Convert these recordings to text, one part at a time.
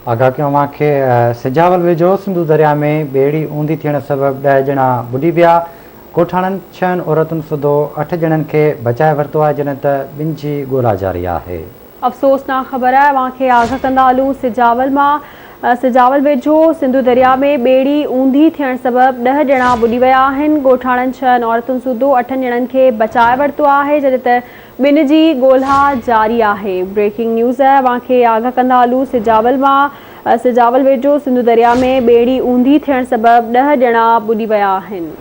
आगाह कयो मूंखे सिजावल वेझो सिंधु दरिया में ॿेड़ी ऊंधी थियण सबबि 10 ॼणा बुॾी विया। ॻोठाणनि 6 औरतुनि सूधो 8 ॼणनि खे बचाए वरितो आहे, जॾहिं त ॿिनि जी ॻोल्हा जारी आहे। अफ़सोसनाक ख़बर आहे, मूंखे आगाह कंदा हलूं सिजावल मां। सिजावल वेझो सिंधु दरिया में ॿेड़ी ऊंधी थियण सबबि 10 ॼणा बुॾी विया आहिनि। ॻोठाणनि 6 औरतुनि सूधो 8 ॼणनि खे बचाए वरितो आहे, जॾहिं त ॿिनि जी ॻोल्हा जारी आहे। ब्रेकिंग न्यूज़ आहे, मूंखे आगाह कंदा हलूं सिजावल मां। सिजावल वेझो सिंधु दरिया में ॿेड़ी ऊंधी थियण सबबि 10 ॼणा बुॾी विया आहिनि।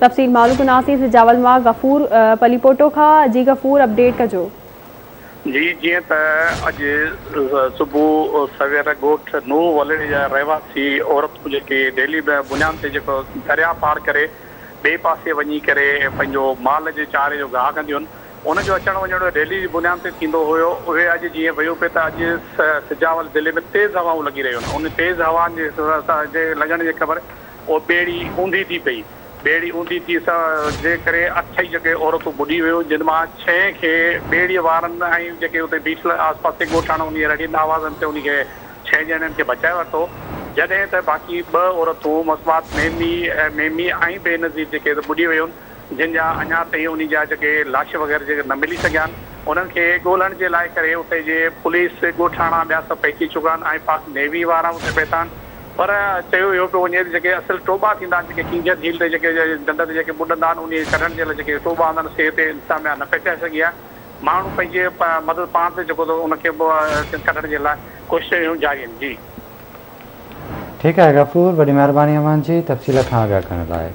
तफ़सील मालूम कनासी सिजावल मां गफ़ूर पलीपोटो खां। जी गफ़ूर, अपडेट कजो। जी, जीअं त अॼु सुबुह सवेर ॻोठ नूह वलड़ी जा रहवासी औरतूं जेके डेली बुनियाद ते जेको दरिया पार करे ॿिए पासे वञी करे पंहिंजो माल जे चारे जो गाह कंदियूं आहिनि, उनजो अचण वञण डेली जी बुनियाद ते थींदो हुयो। उहे अॼु जीअं वियो पिए त अॼु सिजावल ज़िले में तेज़ हवाऊं लॻी रहियूं आहिनि। उन तेज़ हवाउनि जे लॻण जे ख़बर उहो ॿेड़ी ऊंधी थी पई। ॿेड़ी ऊंधी थी जे करे 8 ई जेके औरतूं बुॾी वियूं, जिन मां 6 खे ॿेड़ीअ वारनि ऐं जेके उते बीठल आस पासे ॻोठाणा उन रड़ीनि आवाज़नि ते उनखे 6 ॼणनि खे बचाए वरितो, जॾहिं त बाक़ी 2 औरतूं मसवात मेमी ऐं बेनज़ीर जेके बुॾी वियूं, जिन जा अञा ताईं उन जा जेके लाश वग़ैरह जेके न मिली सघिया आहिनि, उन्हनि खे ॻोल्हण जे लाइ करे उते जे पुलिस ॻोठाणा ॿिया सभु पहुची चुका आहिनि ऐं पाक नेवी वारा उते पहुता आहिनि। पर चयो वियो पियो वञे जेके असल टोबा थींदा आहिनि, जेके किंजर झील ते जेके ॾंद ते जेके ॿुॾंदा आहिनि, उन कढण जे लाइ जेके टोबा हूंदा आहिनि, से ते इंतिज़ामिया न पहुचाए सघी आहे। माण्हू पंहिंजे मदद पाण ते जेको उनखे कढण जे लाइ कोशिशूं जारी आहिनि। जी ठीकु आहे गफ़ूर, वॾी महिरबानी अमान जी तफ़सील खां आगाह करण लाइ।